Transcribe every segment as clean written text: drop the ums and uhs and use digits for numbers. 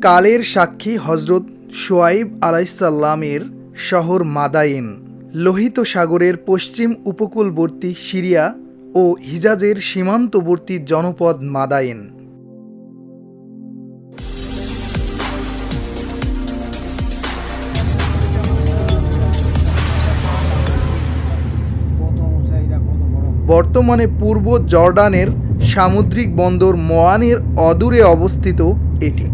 কালের সাক্ষী হজরত শুআয়ব আলাইসাল্লামের শহর মাদায়েন, লোহিত সাগরের পশ্চিম উপকূলবর্তী সিরিয়া ও হিজাজের সীমান্তবর্তী জনপদ মাদায়েন। বর্তমানে পূর্ব জর্ডানের সামুদ্রিক বন্দর মোয়ানের অদূরে অবস্থিত এটি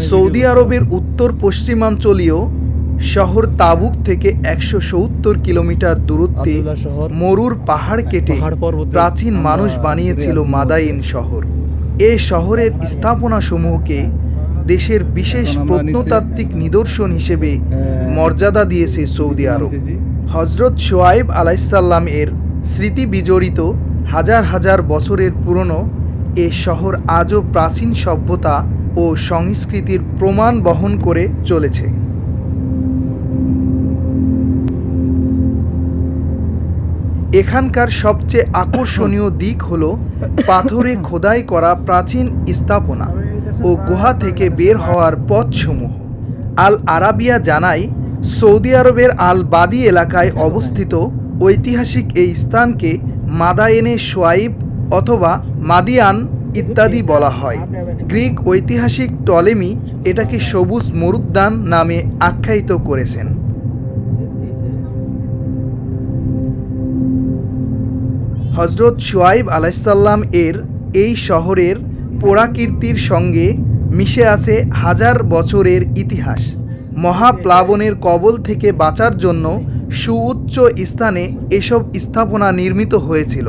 সৌদি আরবের উত্তর পশ্চিমাঞ্চলীয় শহর তাবুক থেকে ১৭০ কিলোমিটার দূরত্বে মরুর পাহাড় কেটে প্রাচীন মানুষ বানিয়েছিল মাদায়েন শহর। এ শহরের স্থাপনাসমূহকে দেশের বিশেষ প্রত্নতাত্ত্বিক নিদর্শন হিসেবে মর্যাদা দিয়েছে সৌদি আরব। হজরত শুআয়ব আলাইসাল্লাম এর স্মৃতি বিজড়িত হাজার হাজার বছরের পুরনো এ শহর আজও প্রাচীন সভ্যতা ও সংস্কৃতির প্রমাণ বহন করে চলেছে। এখানকার সবচেয়ে আকর্ষণীয় দিক হল পাথরে খোদাই করা প্রাচীন স্থাপনা ও গুহা থেকে বের হওয়ার পথসমূহ। আল আরাবিয়া জানায়, সৌদি আরবের আল বাদি এলাকায় অবস্থিত ঐতিহাসিক এই স্থানকে মাদায়েনে শুআয়ব অথবা মাদিয়ান ইত্যাদি বলা হয়। গ্রিক ঐতিহাসিক টলেমি এটাকে সবুজ মরুদ্যান নামে আখ্যায়িত করেছেন। হজরত শুআয়ব আলাইসাল্লাম এর এই শহরের পোড়াকীর্তির সঙ্গে মিশে আছে হাজার বছরের ইতিহাস। মহাপ্লাবনের কবল থেকে বাঁচার জন্য সুউচ্চ স্থানে এসব স্থাপনা নির্মিত হয়েছিল।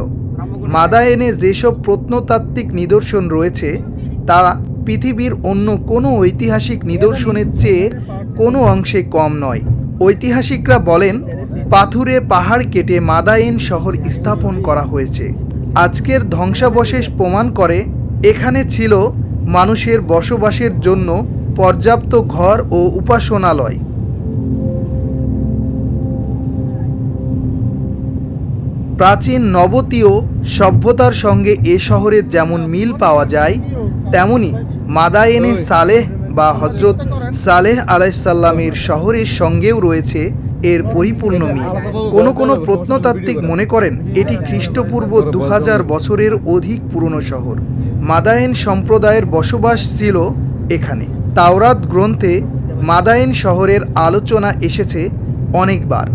মাদায়েনে যেসব প্রত্নতাত্ত্বিক নিদর্শন রয়েছে তা পৃথিবীর অন্য কোনো ঐতিহাসিক নিদর্শনের চেয়ে কোনো অংশে কম নয়। ঐতিহাসিকরা বলেন, পাথুরে পাহাড় কেটে মাদায়েন শহর স্থাপন করা হয়েছে। আজকের ধ্বংসাবশেষ প্রমাণ করে এখানে ছিল মানুষের বসবাসের জন্য পর্যাপ্ত ঘর ও উপাসনালয়। প্রাচীন নবতীয় সভ্যতার সঙ্গে এ শহরের যেমন মিল পাওয়া যায়, তেমনি মাদায়েনে সালেহ বা হজরত সালেহ আলাইসাল্লামের শহরের সঙ্গেও রয়েছে এর পরিপূর্ণ মিল। কোনো প্রত্নতাত্ত্বিক মনে করেন এটি খ্রিস্টপূর্ব ২০০০ বছরের অধিক পুরনো শহর। মাদায়েন সম্প্রদায়ের বসবাস ছিল এখানে। তাওরাত গ্রন্থে মাদায়েন শহরের আলোচনা এসেছে অনেকবার।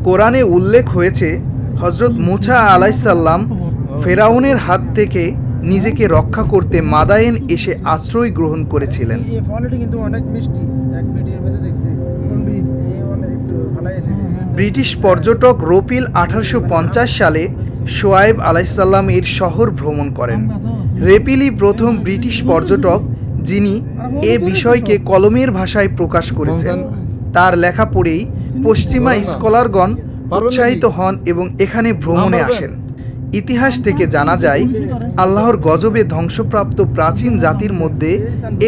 কোরআনে উল্লেখ হয়েছে, হজরত মুসা আলাইসাল্লাম ফেরাউনের হাত থেকে নিজেকে রক্ষা করতে মাদায়েন এসে আশ্রয় গ্রহণ করেছিলেন। ব্রিটিশ পর্যটক রোপিল ১৮৫০ সালে শুআয়ব আলাইসাল্লাম এর শহর ভ্রমণ করেন। রেপিলই প্রথম ব্রিটিশ পর্যটক যিনি এ বিষয়কে কলমের ভাষায় প্রকাশ করেছেন। তার লেখা পড়েই পশ্চিমা স্কলারগণ উৎসাহিত হন এবং এখানে ভ্রমণে আসেন। ইতিহাস থেকে জানা যায়, আল্লাহর গজবে ধ্বংসপ্রাপ্ত প্রাচীন জাতির মধ্যে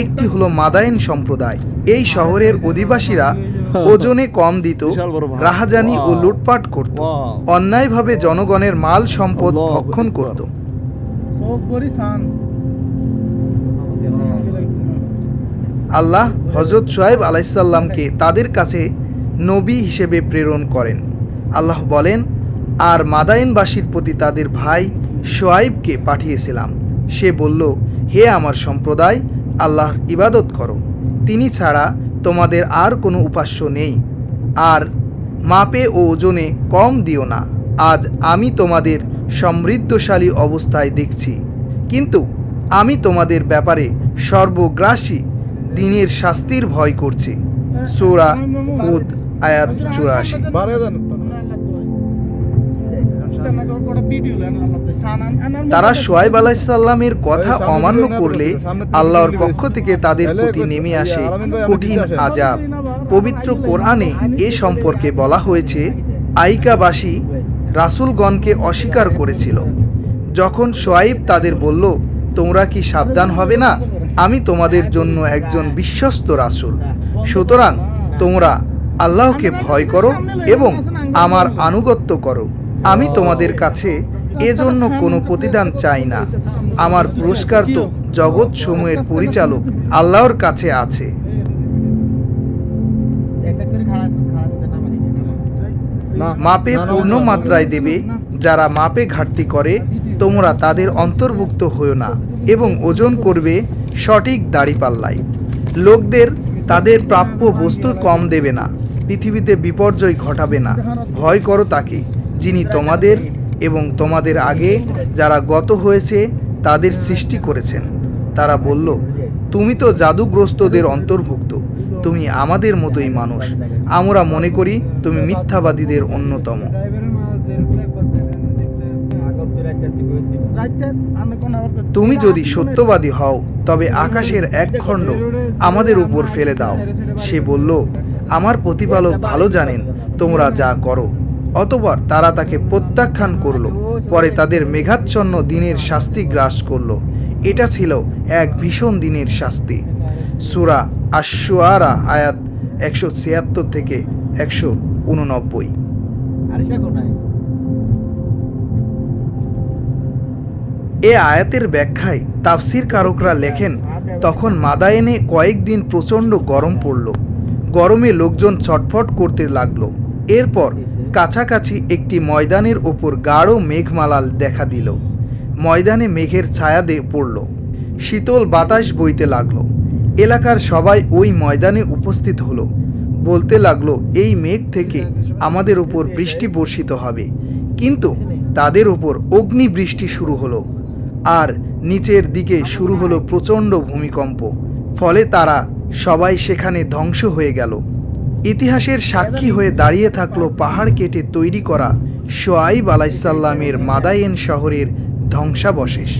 একটি হলো মাদায়েন সম্প্রদায়। এই শহরের অধিবাসীরা ওজনে কম দিত, রাহাজানি ও লুটপাট করত, অন্যায়ভাবে জনগণের মাল সম্পদ ভক্ষণ করত। আল্লাহ হজরত শুআয়ব আলাইসাল্লামকে তাদের কাছে নবী হিসেবে প্রেরণ করেন। আল্লাহ বলেন, আর মাদায়েনবাসীর প্রতি তাদের ভাই শুআয়বকে পাঠিয়েছিলাম। সে বলল, হে আমার সম্প্রদায়, আল্লাহর ইবাদত করো, তিনি ছাড়া তোমাদের আর কোনো উপাস্য নেই, আর মাপে ও ওজনে কম দিও না। আজ আমি তোমাদের সমৃদ্ধশালী অবস্থায় দেখছি, কিন্তু আমি তোমাদের ব্যাপারে সর্বগ্রাসী দিনের শাস্তির ভয় করছি। সূরা হুদ আয়াত ৮৪। তারা শুআয়ব আলাইসাল্লামের কথা অমান্য করলে আল্লাহর পক্ষ থেকে তাদের প্রতি নেমে আসে কঠিন আযাব। পবিত্র কোরআনে এ সম্পর্কে বলা হয়েছে, আইকাবাসী রাসূলগণকে অস্বীকার করেছিল। যখন শুআয়ব তাদের বলল, তোমরা কি সাবধান হবে না? আমি তোমাদের জন্য একজন বিশ্বস্ত রাসূল, সুতরাং তোমরা আল্লাহকে ভয় করো এবং আমার আনুগত্য করো। আমি তোমাদের কাছে এজন্য কোনো প্রতিদান চাই না। আমার পুরস্কার তো জগৎ সমূহের পরিচালক আল্লাহর কাছে আছে। মাপে পূর্ণ মাত্রায় দেবে, যারা মাপে ঘাটতি করে তোমরা তাদের অন্তর্ভুক্ত হও না, এবং ওজন করবে সঠিক দাড়িপাল্লায়। লোকদের তাদের প্রাপ্য বস্তু কম দেবে না, পৃথিবীতে বিপর্যয় ঘটাবে না। ভয় করো তাকে যিনি তোমাদের এবং তোমাদের আগে যারা গত হয়েছে তাদের সৃষ্টি করেছেন। তারা বলল, তুমি তো জাদুগ্রস্তদের অন্তর্ভুক্ত, তুমি আমাদের মতোই মানুষ। আমরা মনে করি তুমি মিথ্যাবাদীদের অন্যতম। তুমি যদি সত্যবাদী হও তবে আকাশের এক খণ্ড আমাদের উপর ফেলে দাও। সে বলল, আমার প্রতিপালক ভালো জানেন তোমরা যা করো। অতঃপর তারা তাকে প্রত্যাখ্যান করল। পরে তাদের মেঘাচ্ছন্ন দিনের শাস্তি গ্রাস করল। এটা ছিল এক ভীষণ দিনের শাস্তি। সূরা আশ-শুআরা আয়াত 176 থেকে 189। এ আয়াতের ব্যাখ্যায় তাফসির কারকরা লেখেন, তখন মাদায়েনে কয়েকদিন প্রচণ্ড গরম পড়ল। গরমে লোকজন ছটফট করতে লাগলো। এরপর কাছাকাছি একটি ময়দানের ওপর গাঢ় মেঘমালাল দেখা দিল। ময়দানে মেঘের ছায়া পড়ল। শীতল বাতাস বইতে লাগলো। এলাকার সবাই ওই ময়দানে উপস্থিত হলো। বলতে লাগলো, এই মেঘ থেকে আমাদের উপর বৃষ্টি বর্ষিত হবে। কিন্তু তাদের উপর অগ্নিবৃষ্টি শুরু হলো, আর নিচের দিকে শুরু হলো প্রচণ্ড ভূমিকম্প। ফলে তারা সবাই সেখানে ধ্বংস হয়ে গেল। ইতিহাসের সাক্ষী হয়ে দাঁড়িয়ে থাকলো পাহাড় কেটে তৈরি করা শুআয়ব আলাইহিসসালামের মাদায়েন শহরের ধ্বংসাবশেষ।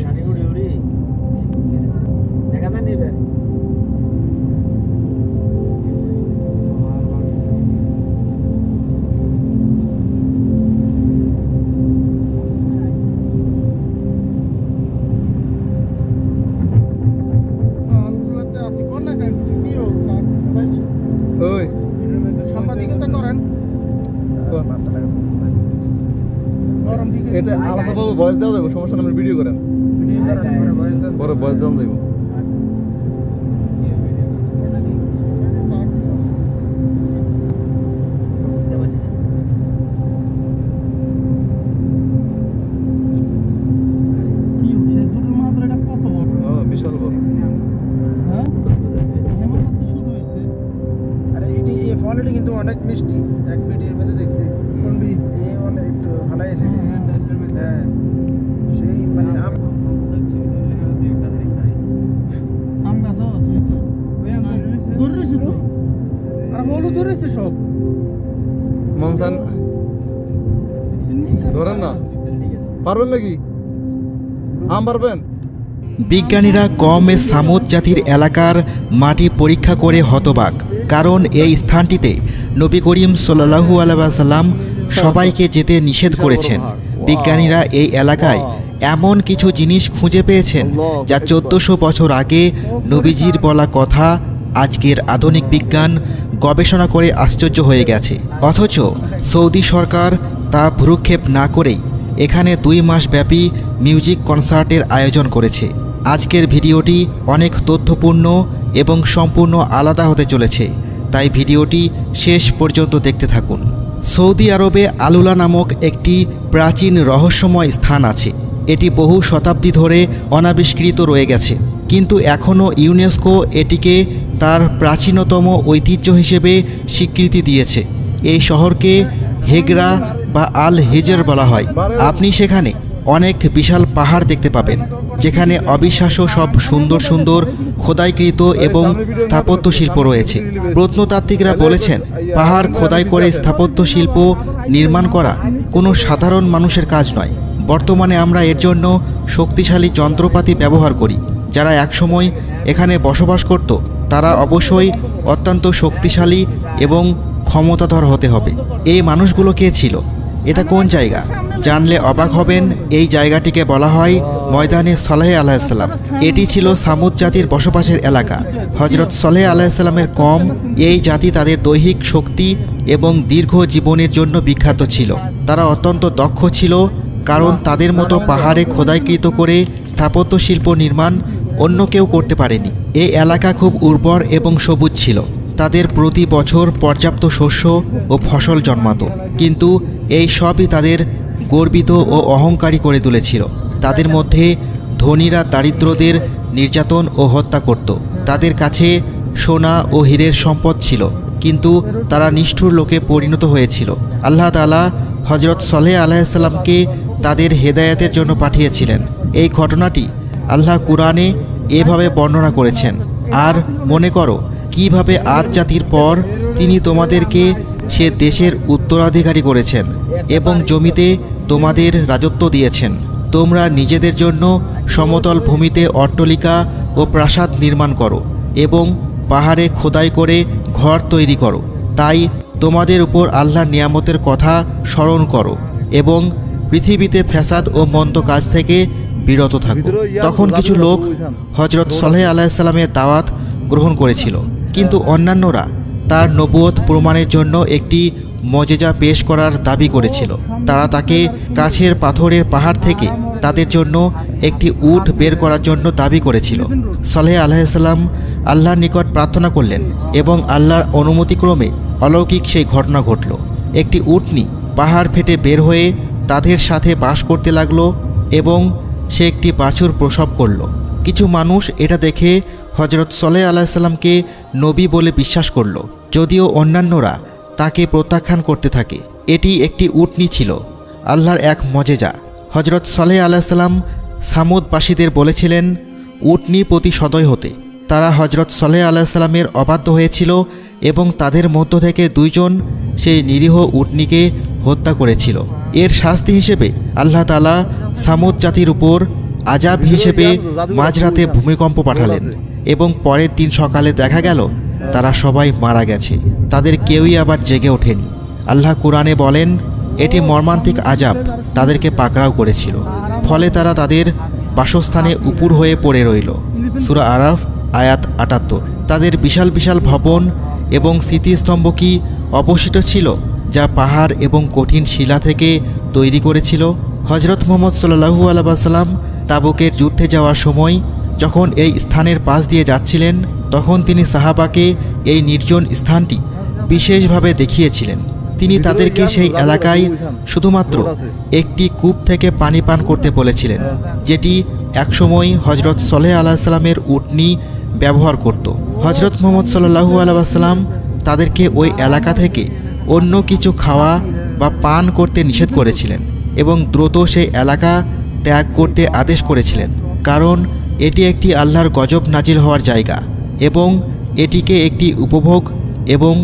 এটা আলাদাভাবে ভয়েস দেওয়া যাবে, সমস্যা না, ভিডিও করেন, পরে ভয়েস দেওয়া যাবে। বিশাল বড়। ফলটা কিন্তু অনেক মিষ্টি, এক ভিডিওর মধ্যে দেখছি। অনেক একটু ভালো আছে। হ্যাঁ, সেই মানে আম গাছ ধরেছে তো, আর হলুদ ধরেছে সব। মমসান ধরেন না, পারবেন নাকি? আম পারবেন? বিজ্ঞানীরা কওমে সামুদ জাতির এলাকার মাটি পরীক্ষা করে হতবাক, কারণ এই স্থানটিতে নবী করিম সাল্লাল্লাহু আলাইহি ওয়াসাল্লাম সবাইকে যেতে নিষেধ করেছেন। বিজ্ঞানীরা এই এলাকায় এমন কিছু জিনিস খুঁজে পেয়েছেন যা 1400 বছর আগে নবীজির বলা কথা আজকের আধুনিক বিজ্ঞান গবেষণা করে আশ্চর্য হয়ে গেছে। অথচ সৌদি সরকার তা ভ্রুক্ষেপ না করেই এখানে 2 মাস ব্যাপী মিউজিক কনসার্টের আয়োজন করেছে। আজকের ভিডিওটি অনেক তথ্যপূর্ণ এবং সম্পূর্ণ আলাদা হতে চলেছে, তাই ভিডিওটি শেষ পর্যন্ত দেখতে থাকুন। সৌদি আরবে আলুলা নামক একটি প্রাচীন রহস্যময় স্থান আছে। এটি বহু শতাব্দী ধরে অনাবিষ্কৃত রয়ে গেছে, কিন্তু এখনও ইউনেস্কো এটিকে তার প্রাচীনতম ঐতিহ্য হিসেবে স্বীকৃতি দিয়েছে। এই শহরকে হেগরা বা আল হিজর বলা হয়। আপনি সেখানে অনেক বিশাল পাহাড় দেখতে পাবেন, যেখানে অবিশ্বাস্য সব সুন্দর সুন্দর খোদাইকৃত এবং স্থাপত্য শিল্প রয়েছে। প্রত্নতাত্ত্বিকরা বলেছেন, পাহাড় খোদাই করে স্থাপত্য শিল্প নির্মাণ করা কোনো সাধারণ মানুষের কাজ নয়। বর্তমানে আমরা এর জন্য শক্তিশালী যন্ত্রপাতি ব্যবহার করি। যারা একসময় এখানে বসবাস করত তারা অবশ্যই অত্যন্ত শক্তিশালী এবং ক্ষমতাধর হতে হবে। এই মানুষগুলো কে ছিল? এটা কোন জায়গা? জানলে অবাক হবেন। এই জায়গাটিকে বলা হয় ময়দানে সলেহ আলাইহিসসালাম। এটি ছিল সামুদ জাতির বসবাসের এলাকা। হজরত সলেহ আলাইহিসসালামের কওম এই জাতি তাদের দৈহিক শক্তি এবং দীর্ঘ জীবনের জন্য বিখ্যাত ছিল। তারা অত্যন্ত দক্ষ ছিল, কারণ তাদের মতো পাহাড়ে খোদাইকৃত করে স্থাপত্য শিল্প নির্মাণ অন্য কেউ করতে পারেনি। এই এলাকা খুব উর্বর এবং সবুজ ছিল। তাদের প্রতি বছর পর্যাপ্ত শস্য ও ফসল জন্মাতো। কিন্তু এই সবই তাদের গর্বিত ও অহংকারী করে তুলেছিল। তাদের মধ্যে ধনীরা দারিদ্রদের নির্যাতন ও হত্যা করত। তাদের কাছে সোনা ও হীরের সম্পদ ছিল, কিন্তু তারা নিষ্ঠুর লোকে পরিণত হয়েছিল। আল্লাহ তাআলা হজরত সলেহ আলাইহিসসালামকে তাদের হেদায়েতের জন্য পাঠিয়েছিলেন। এই ঘটনাটি আল্লাহ কুরআনে এভাবে বর্ণনা করেছেন, আর মনে করো কিভাবে আদ জাতির পর তিনি তোমাদেরকে সে দেশের উত্তরাধিকারী করেছেন এবং জমিতে তোমাদের রাজত্ব দিয়েছেন। তোমরা নিজেদের জন্য সমতল ভূমিতে অট্টালিকা ও প্রাসাদ নির্মাণ করো এবং পাহাড়ে খোদাই করে ঘর তৈরি করো। তাই তোমাদের উপর আল্লাহর নিয়ামতের কথা স্মরণ করো এবং পৃথিবীতে ফ্যাসাদ ও মন্দ কাজ থেকে বিরত থাকো। তখন কিছু লোক হজরত সলেহ আলাইহিসসালামের দাওয়াত গ্রহণ করেছিল, কিন্তু অন্যান্যরা তার নবুয়ত প্রমাণের জন্য একটি মজেজা পেশ করার দাবি করেছিল। তারা তাকে কাছের পাথরের পাহাড় থেকে তাদের জন্য একটি উট বের করার জন্য দাবি করেছিল। সলেহ আলাইহিসসালাম আল্লাহর নিকট প্রার্থনা করলেন এবং আল্লাহর অনুমতিক্রমে অলৌকিক সেই ঘটনা ঘটল। একটি উটনি পাহাড় ফেটে বের হয়ে তাদের সাথে বাস করতে লাগলো এবং সে একটি বাছুর প্রসব করল। কিছু মানুষ এটা দেখে হজরত সলেহ আলাইহিসসালামকে নবী বলে বিশ্বাস করল, যদিও অন্যান্যরা তাকে প্রত্যাখ্যান করতে থাকে। এটি একটি উটনি ছিল, আল্লাহর এক মজেজা। হজরত সলেহ আলাইহিসসালাম সামুদবাসীদের বলেছিলেন উটনি প্রতি সদয় হতে। তারা হজরত সলেহ আলাইহিসসালামের অবাধ্য হয়েছিল এবং তাদের মধ্য থেকে 2 জন সেই নিরীহ উটনিকে হত্যা করেছিল। এর শাস্তি হিসেবে আল্লাহ তাআলা সামুদ জাতির উপর আযাব হিসেবে মাঝরাতে ভূমিকম্প পাঠালেন এবং পরের দিন সকালে দেখা গেল তারা সবাই মারা গেছে। তাদের কেউই আবার জেগে ওঠেনি। আল্লাহ কুরআনে বলেন, এটি মর্মান্তিক আযাব তাদেরকে পাকড়াও করেছিল, ফলে তারা তাদের বাসস্থানে উপুর হয়ে পড়ে রইল। সূরা আরাফ আয়াত ৭৮। তাদের বিশাল বিশাল ভবন এবং স্মৃতিস্তম্ভ কি অবশিষ্ট ছিল, যা পাহাড় এবং কঠিন শিলা থেকে তৈরি করেছিল? হজরত মুহাম্মদ সাল্লাল্লাহু আলাইহি ওয়াসাল্লাম তাবুকের যুদ্ধে যাওয়ার সময় যখন এই স্থানের পাশ দিয়ে যাচ্ছিলেন, তখন তিনি সাহাবাকে এই নির্জন স্থানটি বিশেষভাবে দেখিয়েছিলেন। তিনি তাদেরকে সেই এলাকায় শুধুমাত্র একটি কূপ থেকে পানি পান করতে বলেছিলেন, যেটি একসময় হজরত সলেহ আলাইহিসসালামের উটনি ব্যবহার করত। হজরত মুহাম্মদ সাল্লাল্লাহু আলাইহি ওয়াসাল্লাম তাদেরকে ওই এলাকা থেকে অন্য কিছু খাওয়া বা পান করতে নিষেধ করেছিলেন এবং দ্রুত সেই এলাকা ত্যাগ করতে আদেশ করেছিলেন, কারণ এটি একটি আল্লাহর গজব নাজিল হওয়ার জায়গা এবং এটিকে একটি উপভোগ এবং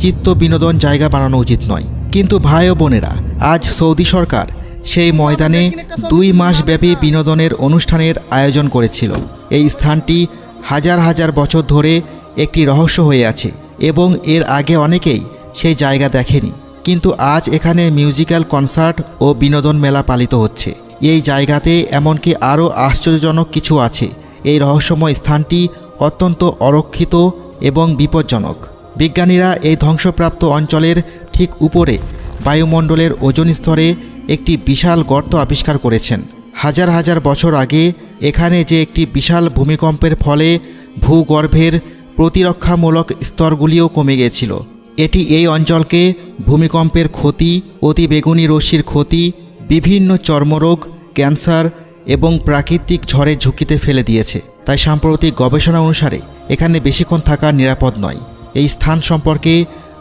চিত্ত বিনোদন জায়গা বানানো উচিত নয়। কিন্তু ভাই ও বোনেরা, আজ সৌদি সরকার সেই ময়দানে 2 মাস ব্যাপী বিনোদনের অনুষ্ঠানের আয়োজন করেছিল। এই স্থানটি হাজার হাজার বছর ধরে একটি রহস্য হয়ে আছে এবং এর আগে অনেকেই সেই জায়গা দেখেনি, কিন্তু আজ এখানে মিউজিক্যাল কনসার্ট ও বিনোদন মেলা পালিত হচ্ছে। এই জায়গাতে এমনকি আরও আশ্চর্যজনক কিছু আছে। এই রহস্যময় স্থানটি অত্যন্ত অরক্ষিত এবং বিপজ্জনক। বিজ্ঞানীরা এই ধ্বংসপ্রাপ্ত অঞ্চলের ঠিক উপরে বায়ুমণ্ডলের ওজোন স্তরে একটি বিশাল গর্ত আবিষ্কার করেছেন। হাজার হাজার বছর আগে এখানে যে একটি বিশাল ভূমিকম্পের ফলে ভূগর্ভের প্রতিরক্ষামূলক স্তরগুলিও কমে গিয়েছিল। এটি এই অঞ্চলকে ভূমিকম্পের ক্ষতি, অতিবেগুনি রশ্মির ক্ষতি, বিভিন্ন চর্মরোগ, ক্যান্সার এবং প্রাকৃতিক ঝড়ের ঝুঁকিতে ফেলে দিয়েছে। তাই সাম্প্রতিক গবেষণা অনুসারে এখানে বেশিক্ষণ থাকা নিরাপদ নয়। এই স্থান সম্পর্কে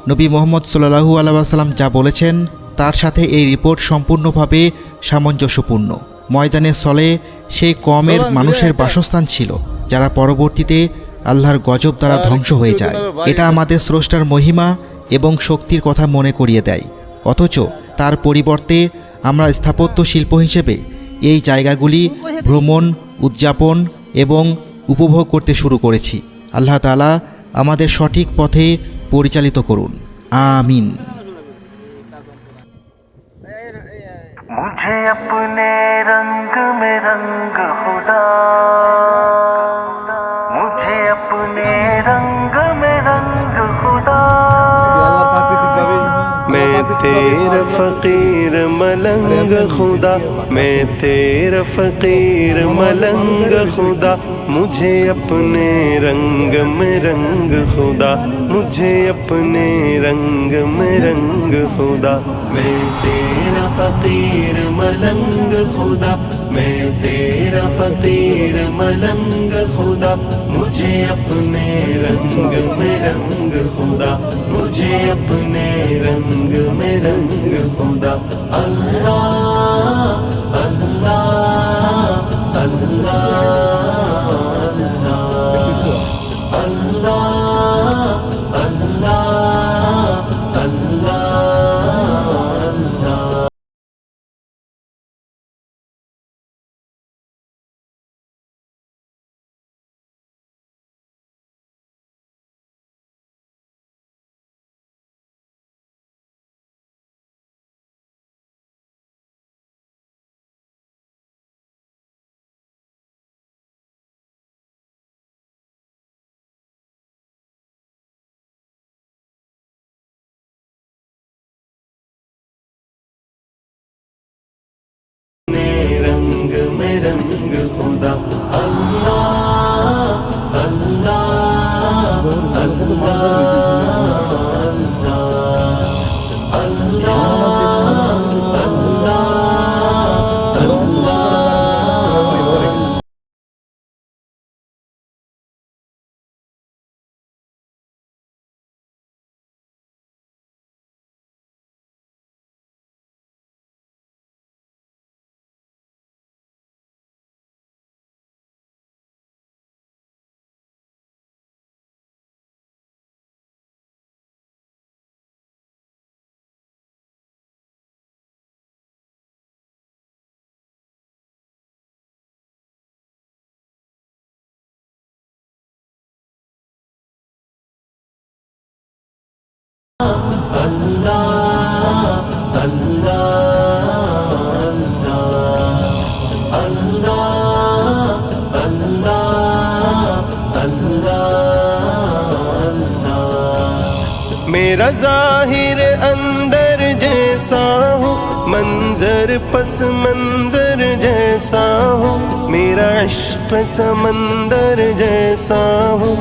নবী মুহাম্মদ সাল্লাল্লাহু আলাইহি ওয়াসাল্লাম যা বলেছেন তার সাথে এই রিপোর্ট সম্পূর্ণভাবে সামঞ্জস্যপূর্ণ। ময়দানে সলেহ সেই কওমের মানুষের বাসস্থান ছিল যারা পরবর্তীতে আল্লাহর গজব দ্বারা ধ্বংস হয়ে যায়। এটা আমাদের স্রষ্টার মহিমা এবং শক্তির কথা মনে করিয়ে দেয়, অথচ তার পরিবর্তে আমরা স্থাপত্য শিল্প হিসেবে এই জায়গাগুলি ভ্রমণ, উদযাপন এবং উপভোগ করতে শুরু করেছি। আল্লাহ তাআলা আমাদের সঠিক পথে পরিচালিত করুন, আমিন। मुझे अपने रंग में रंग खुदा, मुझे अपने रंग में रंग खुदा। मैं तेरा फकीर मलंग खुदा, मैं तेरा फकीर मलंग खुदा। मुझे अपने रंग में रंग खुदा, मुझे अपने रंग में रंग खुदा। मैं तेरा फकीर मलंग खुदा, मैं तेरा फकीर मलंग खुदा, मुझे अपने रंग में रंग खुदा, मुझे अपने रंग में रंग खुदा। अल्लाह अल्लाह अल्लाह अल्लाह अल्लाह अल्लाह अल्लाह। रंग में रंग खुदा। अल्लाह अल्लाह अल्लाह अल्लाह अल्लाह। मेरा ज़ाहिर अंदर जैसा हूँ, मंजर पस मंजर जैसा हूँ, मेरा इश्क समंदर जैसा हूँ।